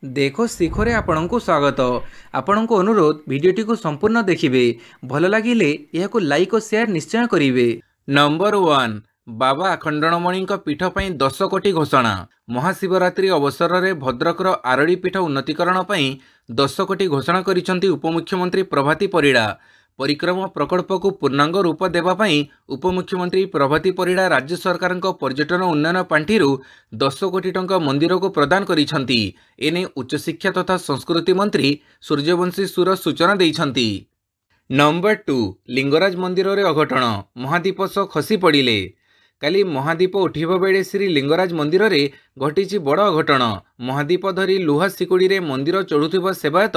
देखो शिखरे आपणको स्वागत। आपणको अनुरोध भिडियोटी को संपूर्ण देखिए। भल लगिले यह लाइक और शेयर निश्चय करिवे। नंबर 1 बाबा अखंडणमणि पीठ पर 10 कोटी घोषणा। महाशिवरात्रि अवसर में भद्रकर आरड़ी पीठ उन्नतीकरण पर 10 कोटी घोषणा करिसेंती उपमुख्यमंत्री प्रभाती परिड़ा। परिक्रमा प्रकल्प को पूर्णांग रूप देवाई उपमुख्यमंत्री प्रभाती परिड़ा राज्य सरकार पर्यटन उन्नयन पांठि 10 कोटी टंका मंदिर को प्रदान करिसेंती। एने उच्च शिक्षा तथा संस्कृति मंत्री सूर्यवंशी सुर सूचना देइछंती। नंबर 2 लिंगराज मंदिर रे अघटन। महादीप सह खसी पड़िले। काली महादीप उठिबा बेले श्री लिंगराज मंदिर रे घटिछि बड़ अघटन। महादीप धरी लुहा सिकुड़ी रे मंदिर चढ़ुथिबा सेवायत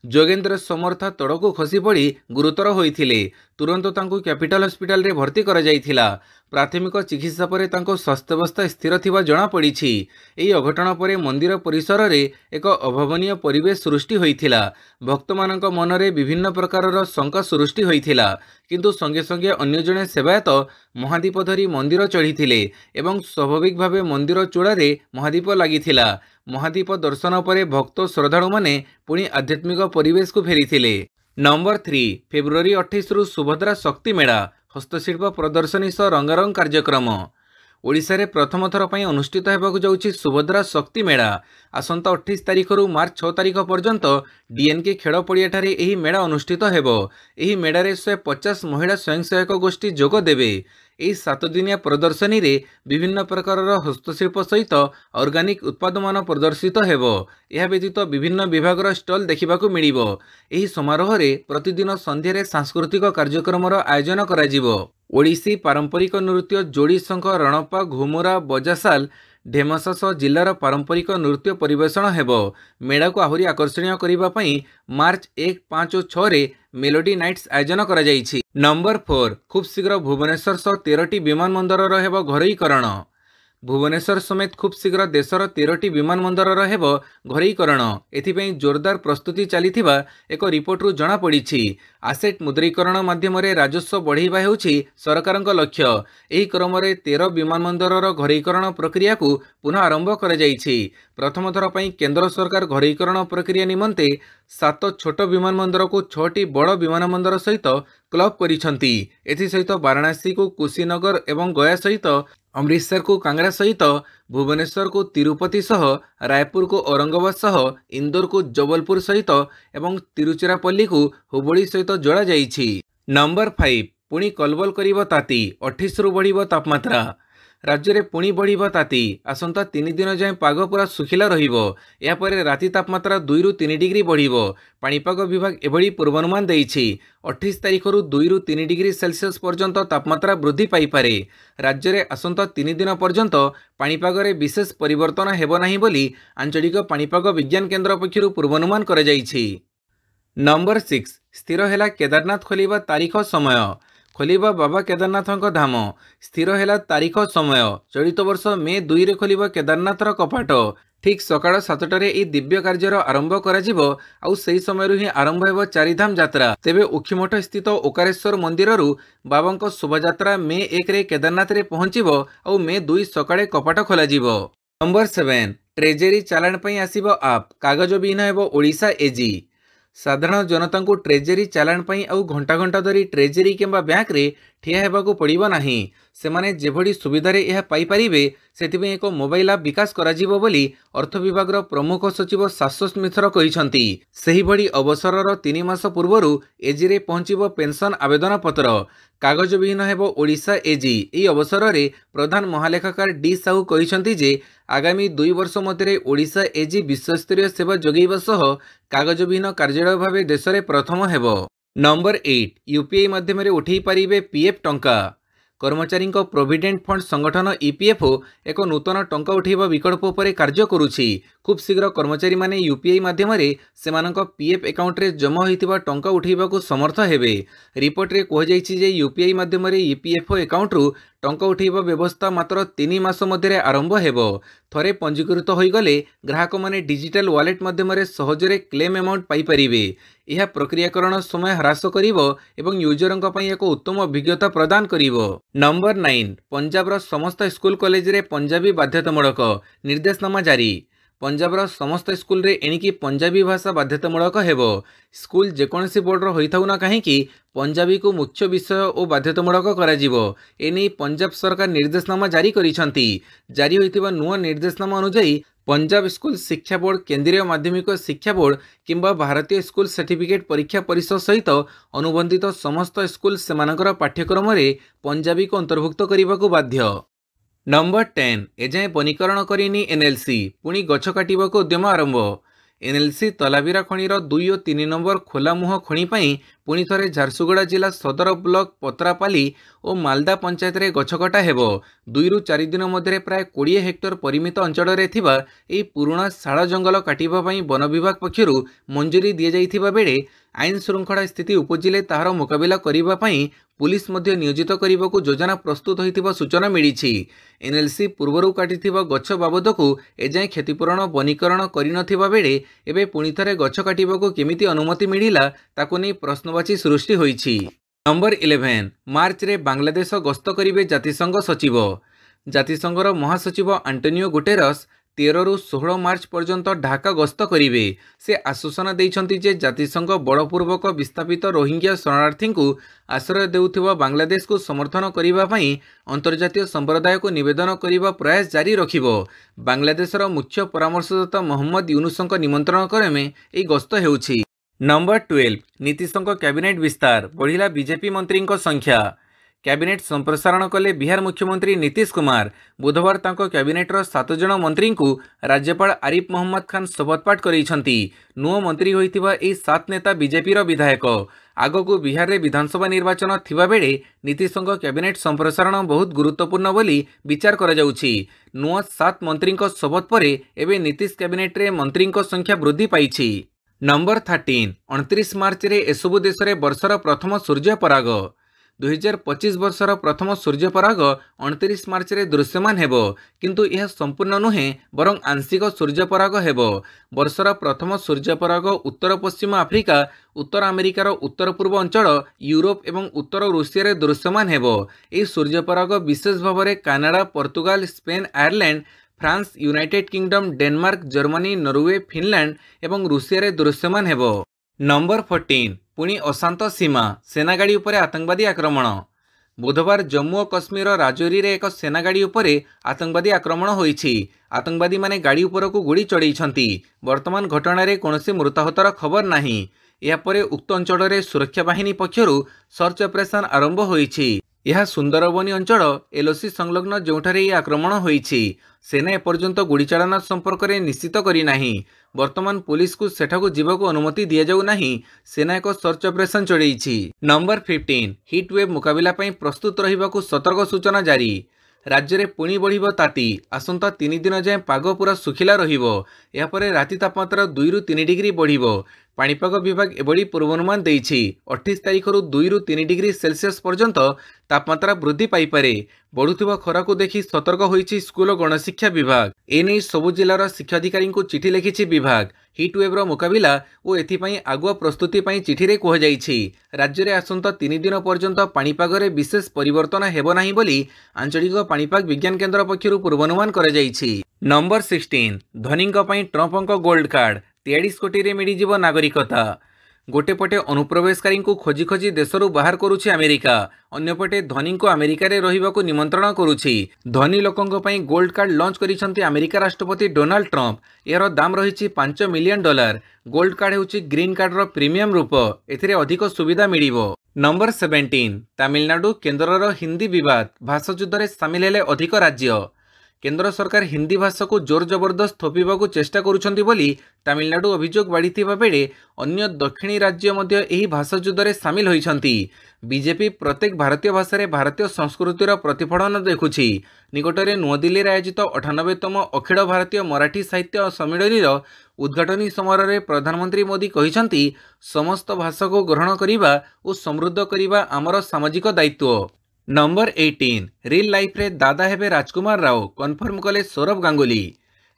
जोगेंद्र समर्था तड़कू खसी पड़ी गुरुतर होइथिले। तुरंत तांको कैपिटल हॉस्पिटल रे भर्ती करा जाइथिला। प्राथमिक चिकित्सा पर तांको स्वास्थ्यावस्था स्थिर थिबा जणा पड़िछि। एही अघटन परे मंदिर परिसर रे एक अभावनीय परिवेश सृष्टि होइथिला। भक्तमानक मनरे विभिन्न प्रकारर शंका सृष्टि होइथिला, किंतु संगे संगे अन्य जणे सेवायत महादीप धरी मंदिर चढ़ीथिले एवं स्वाभाविक भावे मंदिर चूड़ारे महादीप लागिथिला। महादीप दर्शन पर भक्त श्रद्धालु माने पुणी आध्यात्मिक परिवेश को फेरीथिले। नंबर 3 फेब्रुआरी 28 रु सुभद्रा शक्ति मेला। हस्तशिल्प प्रदर्शनी सह रंगारंग कार्यक्रम। ओडिशा रे प्रथम थर पई अनुष्ठित हेबाकु जाउछि सुभद्रा शक्ति मेला। आसंता 28 तारिख रु मार्च 6 तारिख पर्यंत डीएनके खेल पड़िया ठारे एही मेला अनुष्ठित हेबो। एही मेला रे 150 महिला स्वयंसहायक गोष्ठी जोग देबे। एही 7 दिनिया प्रदर्शनी रे विभिन्न प्रकारर हस्तशिल्प सहित ऑर्गेनिक उत्पाद मान प्रदर्शित हेबो। यह व्यतीत विभिन्न विभागर स्टल देखिबाकू मिलिबो। एही समारोह रे प्रतिदिन संध्या रे सांस्कृतिक कार्यक्रम आयोजन कराजिबो। ओडिसी पारंपरिक नृत्य जोड़ी शंख रणपा घुमुरा बजासाल ढेमसा सह जिलार पारंपरिक नृत्य परिवेषण हेबो। मेला को आहुरी आकर्षणीय करिबा पई मार्च 1, 5 और 6 रे मेलोडी नाइट्स आयोजन करा जाइछि। नंबर 4 खूब शीघ्र भुवनेश्वर सह 13टी विमान बंदर हेबो घरोईकरण। भुवनेश्वर समेत खूब शीघ्र देशर 13टी विमान बंदर हेबो घरोईकरण। एथिपई जोरदार प्रस्तुति चलीथिबा एक रिपोर्ट रु जणा पड़िछि। आसेट मुद्रीकरण माध्यम राजस्व बढ़ाइबा हेउछि सरकारक लक्ष्य। एही क्रम रे 13 विमान बंदरर घरोईकरण प्रक्रिया को पुनः आरंभ करा जाइछि। प्रथम थर पई केंद्र सरकार घरोईकरण प्रक्रिया निमंते 7 छोट विमान बंदर को 6टी बड़ विमान बंदर सहित क्लब करिसंती। एथि सहित वाराणसी को कुशीनगर एवं गया सहित अमृतसर को कांगड़ा सहित भुवनेश्वर को तिरुपति सह रायपुर को औरंगाबाद सह इंदौर को जबलपुर सहित एवं तिरुचिरापल्ली को हुबली सहित जोड़ा जाइछि। नंबर 5 पुणी कलबल करिबो ताती। 28 रु बढ़िबो तापमात्रा। राज्य में पुणी बढ़िबो ताती। आसंता 3 दिन जाए पाग पूरा सुखिला रहिबो। या परे राति तापमात्रा 2 रु 3 डिग्री बढ़िबो। पाणीपाग विभाग एभली पूर्वानुमान देइछि। 28 तारिख रु 2 रु 3 डिग्री सेल्सियस पर्यंत तापमात्रा वृद्धि पाई पारे। राज्य में आसंता 3 दिन पर्यंत पाणीपाग रे विशेष परिवर्तन हेबो नाही बोली आंचलिक पाणीपाग विज्ञान केन्द्र पक्षरु पूर्वानुमान करा जाइछि। नंबर 6 स्थिर हेला केदारनाथ खोलिबा तारीख समय। खोलिबा बाबा केदारनाथ धाम स्थिर हेला तारीख समय। चलित वर्ष मे 2 रे खोलिबा केदारनाथर कपाट। ठीक सकाळ 7टारे ए दिव्य कार्यर आरंभ कराजिबो। आउ सेही समय ही आरंभ हेबो चारिधाम यात्रा। तेबे उखीमठ स्थित ओकारेश्वर मंदिर रु बाबांक शोभायात्रा मे 1 रे केदारनाथ रे पहुंचिबो। आउ मे 2 सकाळे कपाट खोलाजिबो। नंबर 7 ट्रेजेरी चालाण पई आसीबो आप। कागज बिहीन हेबो ओडिशा एजी। साधारण जनता को ट्रेजेरी चालाण पई आउ घंटा घंटा धरी ट्रेजेरी किंबा बैंक रे ठिया हेबाकू पड़िबो नाही। सेमाने जेभडी सुविधारे यह पाई परिबे सेथिबे एक मोबाइल ऐप विकास कराजिबो बोली अर्थ विभागर प्रमुख सचिव शाश्वत मिश्र कहिसंती। सेही भडी अवसरर 3 मास पूर्वरु एजी रे पहुंचिबो पेंशन आवेदन पत्र। कागज विहीन हेबो ओडिशा एजी। एही अवसर रे प्रधान महालेखाकार डी साहू कहिसंती जे आगामी 2 वर्ष मध्य ओडिशा एजी विश्वस्तरीय सेवा जोगैबा सह कागज विहीन कार्यालय भावे देश में प्रथम हेबो। नंबर 8 यूपीआई माध्यम उठे पारिबे पीएफ टंका। कर्मचारी प्रोविडेंट फंड संगठन ईपीएफओ एक नूतन टंका उठेबा विकल्प पर कार्य करुछि। खूब शीघ्र कर्मचारी माने यूपीआई माध्यम सेमानक पीएफ अकाउंट रे जमा होइतिबा टंका उठेबा को समर्थ हेबे। रिपोर्ट रे कह जाइछि जे यूपीआई माध्यम ईपीएफओ अकाउंट रु टंका उठेबा व्यवस्था मात्र 3 मास मध्य आरंभ हेबो। थरे पंजीकृत होइगले ग्राहक माने डिजिटल वॉलेट माध्यम सहजरे क्लेम अमाउंट पाई परिबे। यह प्रक्रियाकरण समय ह्रास करिवो एवं यूजरंक पई एक उत्तम अभिज्ञता प्रदान करिवो। नंबर 9 पंजाब रो समस्त स्कूल कॉलेज रे पंजाबी बाध्यतामूलक निर्देशनामा जारी। पंजाबर समस्त स्कूल रे एणिकी पंजाबी भाषा बाध्यतामूलक हेबो। स्कूल जेकोसी बोर्डर होइथाउ ना कहीं पंजाबी को मुख्य विषय और बाध्यतामूलक कराजिबो। एने पंजाब सरकार निर्देशनामा जारी करिसंती। जारी होइतिबा नुआ निर्देशनामा अनुसार पंजाब स्कूल शिक्षा बोर्ड, केंद्रीय माध्यमिक शिक्षा बोर्ड किंबा भारतीय स्कूल सर्टिफिकेट परीक्षा परिषद सहित अनुबंधित समस्त स्कूल सेमानकर पाठ्यक्रम रे पंजाबी को अंतर्भुक्त करने को बाध्य। नंबर 10 एजाए वनीकरण करिनी एनएलसी पुणी गछ काटिबा को उद्यम आरंभ। एनएलसी तलाबिरा खणीर 2 और 3 नंबर खोलामुह खणी पई पुणी थरे झारसुगुड़ा जिला सदर ब्लॉक पत्रापाली और मालदा पंचायत रे गछ कटा हेबो। 2 ରୁ 4 दिन मध्य प्राय 20 हेक्टर परिमित अंचल रे थिबा एई पुराणा शाल जंगल काटिबा पई वन विभाग पक्षरु मंजूरी दिया जाइथिबा बेले आईन श्रृंखला स्थिति उपजिले ताहार मुकाबिला करिबा पई पुलिस मध्य नियोजित करने को योजना प्रस्तुत होइथिबा सूचना मिली। एनएलसी पूर्वरु काटिथिबा गछ बाबदकू एजाए क्षतिपूरण वनीकरण करिनथिबा बेले एबे पुणी थरे गछ काटिबाकू केमिति अनुमति मिलिला ताकू नै प्रश्नवाची सृष्टि होइछि। नंबर 11 मार्च रे बांग्लादेश गस्त करिवे जातिसंघ सचिव। जातिसंघर महासचिव आंटोनियो गुटेरस 13 ରୁ 16 मार्च पर्यंत ढाका गस्त करिवे। से आश्वासन दैछंती जे जातिसंघ बड़पूर्वक विस्थापित रोहिंग्या शरणार्थी को आश्रय देउथिबा बांग्लादेश को समर्थन करिबा पई अंतर्जातीय संप्रदाय को निवेदन करिबा प्रयास जारी रखिबो। बांग्लादेशर मुख्य परामर्शदाता मोहम्मद यूनुसंक निमंत्रण क्रमे एई गस्त हेउछि। नंबर 12 नीतीशंक कैबिनेट विस्तार बढ़िला बीजेपी मंत्री संख्या। कैबिनेट संप्रसारण कले बिहार मुख्यमंत्री नीतीश कुमार। बुधवार तांको कैबिनेटर 7 जन मंत्री को राज्यपाल आरिफ मोहम्मद खान शपथपाठ करैछंती। नुआ मंत्री होइतिबा एई 7 नेता बीजेपी विधायक। आगको बिहार रे विधानसभा निर्वाचन थिबा बेले नीतीशंक कैबिनेट संप्रसारण बहुत गुरुत्वपूर्ण बोली विचार करा जाउछि। नुआ 7 मंत्री शपथ पर एबे नीतीश कैबिनेट रे मंत्री संख्या वृद्धि पाइछि। नंबर 13 29 मार्च रे एसबु देश रे वर्षर प्रथम सूर्य पराग। 2025 वर्षर प्रथम सूर्य पराग 29 मार्च रे दृश्यमान हेबो, किंतु यह संपूर्ण नुहे बरं आंशिक सूर्य पराग हेबो। वर्षर प्रथम सूर्य पराग उत्तर पश्चिम आफ्रिका, उत्तर अमेरिकार उत्तर पूर्व अंचल, यूरोप एवं उत्तर रूसिया रे दृश्यमान हेबो। एई सूर्य पराग विशेष भाव में Canada, Portugal, Spain, Ireland, France, United kingdom, Denmark, Germany, Norway, Finland एवं रूसिया रे दृश्यमान हेबो। नंबर 14 पुणी अशांत सीमा, सेनागाड़ी उपरे आतंकवादी आक्रमण। बुधवार जम्मू और कश्मीर राजौरी रे एक सेनागाड़ी उपरे आतंकवादी आक्रमण होइछि। आतंकवादी माने गाड़ी उपर को गुड़ी चढ़ाई। वर्तमान घटना रे कौनसी मृताहतर खबर नाही। या परे उक्त अंचल रे सुरक्षा बाहिनी पक्षरु सर्च ऑपरेशन आरंभ होइछि। यह सुंदरबनी अंचल एलओसी संलग्न जोठारे यह आक्रमण होइछि। सेना एपर्यंत गुड़ीचालना संपर्क में निश्चित करिनाही। वर्तमान पुलिस को सेठाकू जीवाकू अनुमति दिया जाऊ नाही। सेना एक सर्च ऑपरेशन चढ़ाई। नंबर 15 हिट वेव मुकाबला पई प्रस्तुत रहिबाकू सतर्क सूचना जारी। राज्य में पुणी बढ़िबो ताती। आसंता 3 दिन जाए पाग पूरा सुखिला रहिबो। या परे राति तापमात्रा 2 ରୁ 3 डिग्री बढ़िबो। पाणीपाग विभाग एभली पूर्वानुमान देइछि। 28 तारिख रु 2 ରୁ 3 डिग्री सेल्सियस पर्यंत तापमात्रा वृद्धि पाइपारे। बढ़ुथिबा खरा को देखि सतर्क होइछि स्कूल और गणशिक्षा विभाग। एने सबु जिलार शिक्षाधिकारी को चिठी लिखिछि विभाग। हिट वेव्र मुकाबिला और एथिपाई आगुआ प्रस्तुति पाई चिठी रे कह जाइछि। राज्य में आसंता 3 दिन पर्यंत पाणीपागरे विशेष परिवर्तन हेबो नाही बोली आंचलिक पाणीपाग विज्ञान केन्द्र पक्षरु पूर्वानुमान करा जाइछि। नंबर 16 धोनीଙ୍କ ପାଇଁ ट्रम्पଙ୍କ गोल्ड कार्ड 43 कोटी रे मिलिजिबो नागरिकता। गोटे पटे अनुप्रवेशकारी को खोजी खोजी देशरू बाहर करुछि अमेरिका, अन्यपटे धोनी को अमेरिका रे रहिबाकू निमंत्रण करुछि। धोनी लोकंक पई गोल्ड कार्ड लॉन्च करिसंती अमेरिका राष्ट्रपति डोनाल्ड ट्रम्प। यार दाम रहिछि $5 million. Gold card हेउछि green card रो प्रीमियम रूप। एथिरे अधिक सुविधा मिलिबो। नंबर 17 तमिलनाडु केन्द्रर हिंदी विवाद, भाषा युद्ध रे सामिल हेले अधिक राज्य। केंद्र सरकार हिंदी भाषा को जोर जबरदस्त थोपिबाकू चेष्टा करुछंती बोली तमिलनाडु अभियोग बाढ़ीथिबा बेले अन्य दक्षिणी राज्य मध्य एही भाषा युद्धरे सामिल होइछंती। बीजेपी प्रत्येक भारतीय भाषा रे भारतीय संस्कृतिर प्रतिफलन देखुछि। निकटरे नुआदिल्ली रे आयोजित 98तम अखिल भारतीय मराठी साहित्य सम्मेलनीर उद्घाटनी समारोह रे प्रधानमंत्री मोदी कहिछंती समस्त भाषा को ग्रहण करिबा और समृद्ध करिबा आमर सामाजिक दायित्व। नंबर 18 रियल लाइफ रे दादा हेबे राजकुमार राव कन्फर्म कले सौरभ गांगुली।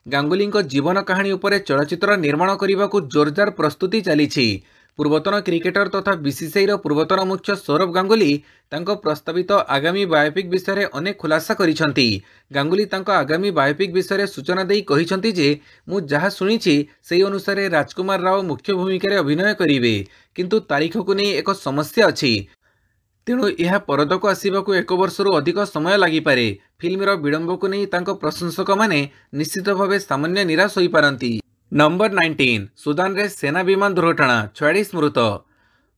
गांगुली जीवन कहानी उपरे चलचित्र निर्माण करने को जोरदार प्रस्तुति चली। ପୂର୍ବତନ କ୍ରିକେଟର ତଥା ବିସିସିଆଇର ପୂର୍ବତନ ମୁଖ୍ୟ ସୌରଭ ଗାଙ୍ଗୁଲି ତାଙ୍କ ପ୍ରସ୍ତାବିତ ଆଗାମୀ ବାୟୋପିକ୍ ବିଷୟରେ ଅନେକ ଖୁଲାସା କରିଛନ୍ତି। ଗାଙ୍ଗୁଲି ତାଙ୍କ ଆଗାମୀ ବାୟୋପିକ୍ ବିଷୟରେ ସୂଚନା ଦେଇ କହିଛନ୍ତି ଯେ ମୁଁ ଯାହା ଶୁଣିଛି ସେହି ଅନୁସାରେ ରାଜକୁମାର ରାଓ ମୁଖ୍ୟ ଭୂମିକାରେ ଅଭିନୟ କରିବେ, କିନ୍ତୁ ତାରିଖକୁ ନେଇ ଏକ ସମସ୍ୟା ଅଛି। ତେଣୁ ଏହା ପରଦାକୁ ଆସିବାକୁ 1 ବର୍ଷରୁ ଅଧିକ ସମୟ ଲାଗିପାରେ। ଫିଲ୍ମର ବିଳମ୍ବକୁ ନେଇ ତାଙ୍କ ପ୍ରଶଂସକମାନେ ନିଶ୍ଚିତ ଭାବେ ସାମାନ୍ୟ ନିରାଶ ହୋଇପାରନ୍ତି। ନମ୍ବର 19 ସୁଦାନରେ ସେନା ବିମାନ ଦୁର୍ଘଟଣା, 46 ମୃତ।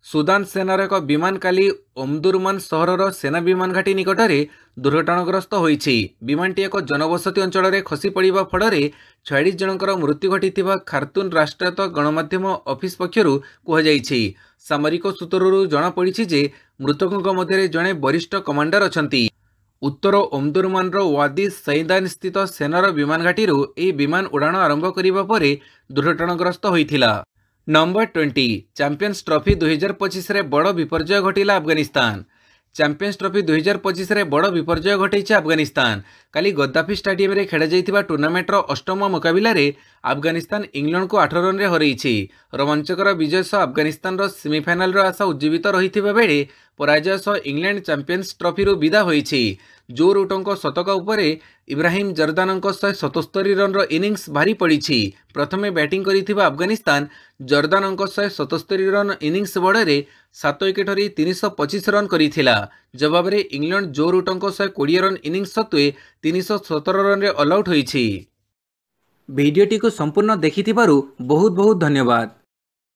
ସୁଦାନ ସେନାର ଏକ ବିମାନ କାଲି ଓମଦୁରମାନ ସହରର ସେନା ବିମାନ ଘାଟି ନିକଟରେ ଦୁର୍ଘଟଣାଗ୍ରସ୍ତ ହୋଇଛି। ବିମାନଟି ଏକ ଜନବସତି ଅଞ୍ଚଳରେ ଖସି ପଡ଼ିବା ଫଳରେ 46 ଜଣଙ୍କର ମୃତ୍ୟୁ ଘଟିଥିବା ଖାର୍ତୁମ ରାଷ୍ଟ୍ରାୟତ୍ତ ଗଣମାଧ୍ୟମ ଅଫିସ ପକ୍ଷରୁ କୁହାଯାଇଛି। ସାମରିକ ସୂତ୍ରରୁ ଜଣାପଡ଼ିଛି ଯେ ମୃତକଙ୍କ ମଧ୍ୟରେ ଜଣେ ବରିଷ୍ଠ କମାଣ୍ଡର ଅଛନ୍ତି। ଉତ୍ତର ଓମଦୁରମାନର ୱାଦି ସୈଦାନ ସ୍ଥିତ ସେନାର ବିମାନ ଘାଟିରୁ ଏହି ବିମାନ ଉଡ଼ାଣ ଆରମ୍ଭ କରିବା ପରେ ଦୁର୍ଘଟଣାଗ୍ରସ୍ତ ହୋଇଥିଲା। ନମ୍ବର 20 ଚାମ୍ପିୟନ୍ସ ଟ୍ରଫି 2025ରେ ବଡ଼ ବିପର୍ଯ୍ୟୟ ଘଟିଲା ଆଫଗାନିସ୍ତାନ। ଚାମ୍ପିୟନ୍ସ ଟ୍ରଫି 2025ରେ ବଡ଼ ବିପର୍ଯ୍ୟୟ ଘଟାଇଛି ଆଫଗାନିସ୍ତାନ। କାଲି ଗଦ୍ଦାଫି ଷ୍ଟାଡିୟମରେ ଖେଳାଯାଇଥିବା ଟୁର୍ଣ୍ଣାମେଣ୍ଟର ଅଷ୍ଟମ ମୁକାବିଲାରେ ଆଫଗାନିସ୍ତାନ ଇଂଲଣ୍ଡକୁ 8 ରନରେ ହରାଇଛି। ରୋମାଞ୍ଚକର ବିଜୟ ସହ ଆଫଗାନିସ୍ତାନର ସେମିଫାଇନାଲର ଆଶା ଉଜ୍ଜୀବିତ ରହିଥିବା ବେଳେ ପରାଜୟ ସହ ଇଂଲଣ୍ଡ ଚାମ୍ପିୟନ୍ସ ଟ୍ରଫିରୁ ବିଦା ହୋଇଛି। ଜୋ ରୁଟଙ୍କ ଶତକ ଉପରେ ଇବ୍ରାହିମ ଜର୍ଦାନଙ୍କ 177 ରନର ଇନିଂସ ଭାରି ପଡ଼ିଛି। ପ୍ରଥମେ ବ୍ୟାଟିଂ କରିଥିବା ଆଫଗାନିସ୍ତାନ ଜର୍ଦାନଙ୍କ 177 ରନ ଇନିଂସ ବଳରେ 7 ୱିକେଟ ହରାଇ 325 ରନ କରିଥିଲା। ଜବାବରେ ଇଂଲଣ୍ଡ ଜୋ ରୁଟଙ୍କ 120 ରନ ଇନିଂସ ସତ୍ତ୍ୱେ 317 ରନରେ ଅଲ୍ ଆଉଟ୍ ହୋଇଛି। ଭିଡ଼ିଓଟିକୁ ସମ୍ପୂର୍ଣ୍ଣ ଦେଖିଥିବାରୁ ବହୁତ ବହୁତ ଧନ୍ୟବାଦ।